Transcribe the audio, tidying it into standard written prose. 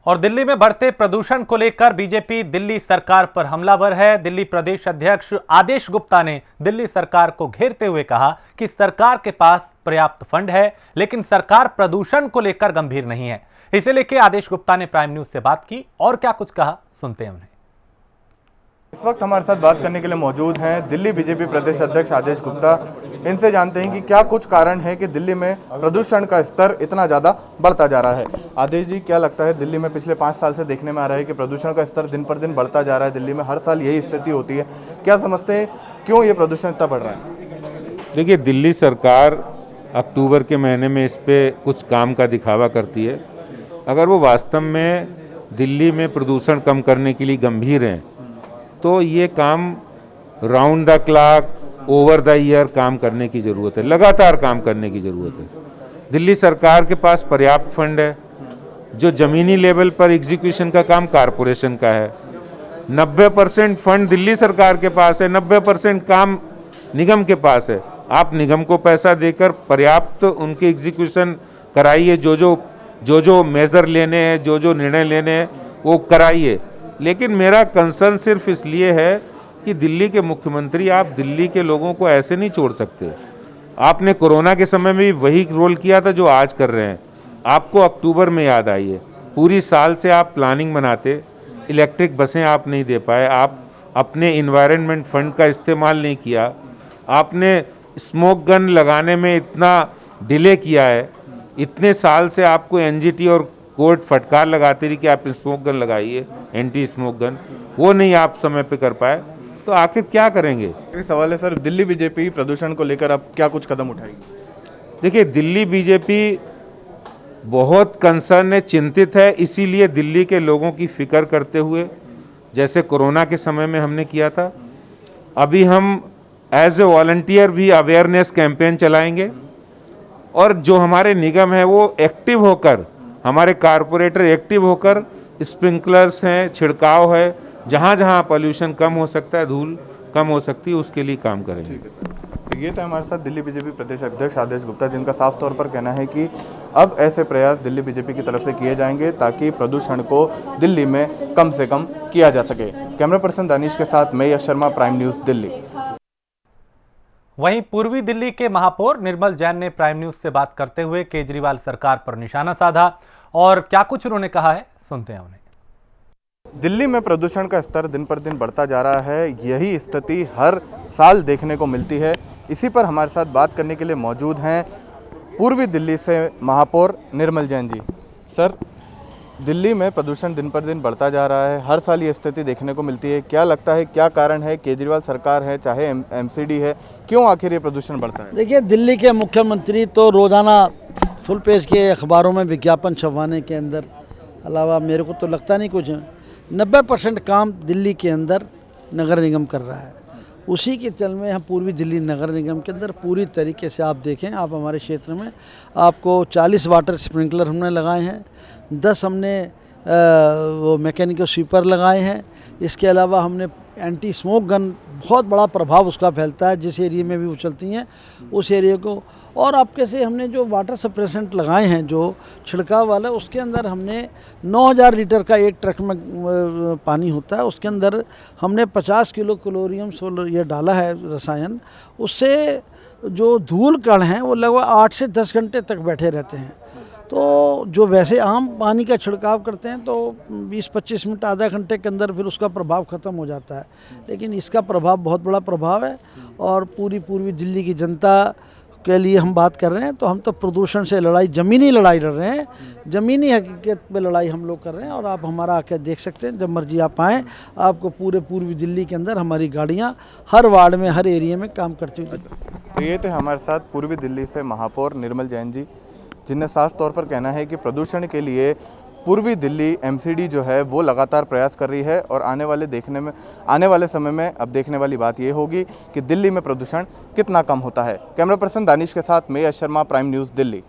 और दिल्ली में बढ़ते प्रदूषण को लेकर बीजेपी दिल्ली सरकार पर हमलावर है। दिल्ली प्रदेश अध्यक्ष आदेश गुप्ता ने दिल्ली सरकार को घेरते हुए कहा कि सरकार के पास पर्याप्त फंड है, लेकिन सरकार प्रदूषण को लेकर गंभीर नहीं है। इसे लेकर आदेश गुप्ता ने प्राइम न्यूज से बात की और क्या कुछ कहा, सुनते हैं उन्हें। इस वक्त हमारे साथ बात करने के लिए मौजूद हैं दिल्ली बीजेपी प्रदेश अध्यक्ष आदेश गुप्ता। इनसे जानते हैं कि क्या कुछ कारण है कि दिल्ली में प्रदूषण का स्तर इतना ज़्यादा बढ़ता जा रहा है। आदेश जी, क्या लगता है दिल्ली में पिछले 5 साल से देखने में आ रहा है कि प्रदूषण का स्तर दिन पर दिन बढ़ता जा रहा है, दिल्ली में हर साल यही स्थिति होती है, क्या समझते हैं क्यों ये प्रदूषण इतना बढ़ रहा है? देखिए, दिल्ली सरकार अक्टूबर के महीने में इस पर कुछ काम का दिखावा करती है। अगर वो वास्तव में दिल्ली में प्रदूषण कम करने के लिए गंभीर हैं तो ये काम round the clock over the year काम करने की ज़रूरत है, लगातार काम करने की ज़रूरत है। दिल्ली सरकार के पास पर्याप्त फंड है। जो ज़मीनी लेवल पर एग्जीक्यूशन का काम कारपोरेशन का है। 90% फंड दिल्ली सरकार के पास है, 90% काम निगम के पास है। आप निगम को पैसा देकर पर्याप्त उनके एग्जीक्यूशन कराइए, जो जो मेजर लेने हैं, जो निर्णय लेने हैं वो कराइए। लेकिन मेरा कंसर्न सिर्फ इसलिए है कि दिल्ली के मुख्यमंत्री, आप दिल्ली के लोगों को ऐसे नहीं छोड़ सकते। आपने कोरोना के समय में भी वही रोल किया था जो आज कर रहे हैं। आपको अक्टूबर में याद आई है, पूरी साल से आप प्लानिंग बनाते, इलेक्ट्रिक बसें आप नहीं दे पाए, आप अपने इन्वायरमेंट फंड का इस्तेमाल नहीं किया, आपने स्मोक गन लगाने में इतना डिले किया है। इतने साल से आपको एनजीटी और कोर्ट फटकार लगाती रही कि आप स्मोक गन लगाइए, एंटी स्मोक गन, वो नहीं आप समय पे कर पाए, तो आखिर क्या करेंगे? सवाल है सर, दिल्ली बीजेपी प्रदूषण को लेकर अब क्या कुछ कदम उठाएगी? देखिए, दिल्ली बीजेपी बहुत कंसर्न है, चिंतित है। इसीलिए दिल्ली के लोगों की फिक्र करते हुए, जैसे कोरोना के समय में हमने किया था, अभी हम एज ए वॉलंटियर भी अवेयरनेस कैंपेन चलाएंगे। और जो हमारे निगम है वो एक्टिव होकर, हमारे कारपोरेटर एक्टिव होकर, स्प्रिंकलर्स हैं, छिड़काव है, जहाँ जहाँ पोल्यूशन कम हो सकता है, धूल कम हो सकती है, उसके लिए काम करेंगे। तो ये तो हमारे साथ दिल्ली बीजेपी प्रदेश अध्यक्ष आदेश गुप्ता, जिनका साफ तौर पर कहना है कि अब ऐसे प्रयास दिल्ली बीजेपी की तरफ से किए जाएंगे ताकि प्रदूषण को दिल्ली में कम से कम किया जा सके। कैमरा पर्सन दानिश के साथ मैं यश शर्मा, प्राइम न्यूज़ दिल्ली। वहीं पूर्वी दिल्ली के महापौर निर्मल जैन ने प्राइम न्यूज से बात करते हुए केजरीवाल सरकार पर निशाना साधा और क्या कुछ उन्होंने कहा है, सुनते हैं उन्हें। दिल्ली में प्रदूषण का स्तर दिन पर दिन बढ़ता जा रहा है, यही स्थिति हर साल देखने को मिलती है। इसी पर हमारे साथ बात करने के लिए मौजूद हैं पूर्वी दिल्ली से महापौर निर्मल जैन जी। सर, दिल्ली में प्रदूषण दिन पर दिन बढ़ता जा रहा है, हर साल ये स्थिति देखने को मिलती है, क्या लगता है क्या कारण है? केजरीवाल सरकार है चाहे एमसीडी है, क्यों आखिर ये प्रदूषण बढ़ता है? देखिए, दिल्ली के मुख्यमंत्री तो रोज़ाना फुल पेज के अखबारों में विज्ञापन छपवाने के अंदर अलावा मेरे को तो लगता नहीं कुछ है। 90% काम दिल्ली के अंदर नगर निगम कर रहा है। उसी के चल में हम पूर्वी दिल्ली नगर निगम के अंदर पूरी तरीके से आप देखें, आप हमारे क्षेत्र में आपको 40 वाटर स्प्रिंकलर हमने लगाए हैं, 10 हमने वो मैकेनिकल स्वीपर लगाए हैं। इसके अलावा हमने एंटी स्मोक गन, बहुत बड़ा प्रभाव उसका फैलता है, जिस एरिया में भी वो चलती हैं उस एरिया को। और आपके से हमने जो वाटर सप्रेसेंट लगाए हैं, जो छिड़काव वाला, उसके अंदर हमने 9000 लीटर का एक ट्रक में पानी होता है, उसके अंदर हमने 50 किलो क्लोरीन ये डाला है रसायन। उससे जो धूल कण हैं वो लगभग 8 से 10 घंटे तक बैठे रहते हैं। तो जो वैसे आम पानी का छिड़काव करते हैं तो 20-25 मिनट, आधा घंटे के अंदर फिर उसका प्रभाव ख़त्म हो जाता है, लेकिन इसका प्रभाव बहुत बड़ा प्रभाव है। और पूर्वी दिल्ली की जनता के लिए हम बात कर रहे हैं तो हम तो प्रदूषण से लड़ाई, ज़मीनी लड़ाई लड़ रहे हैं, ज़मीनी हकीकत पे लड़ाई हम लोग कर रहे हैं। और आप हमारा आके देख सकते हैं, जब मर्जी आप आएँ, आपको पूरे पूर्वी दिल्ली के अंदर हमारी गाड़ियाँ हर वार्ड में, हर एरिया में काम करती हुई। तो ये थे हमारे साथ पूर्वी दिल्ली से महापौर निर्मल जैन जी, जिनने साफ तौर पर कहना है कि प्रदूषण के लिए पूर्वी दिल्ली एमसीडी जो है वो लगातार प्रयास कर रही है और आने वाले समय में अब देखने वाली बात ये होगी कि दिल्ली में प्रदूषण कितना कम होता है। कैमरा पर्सन दानिश के साथ मैं यश शर्मा, प्राइम न्यूज़ दिल्ली।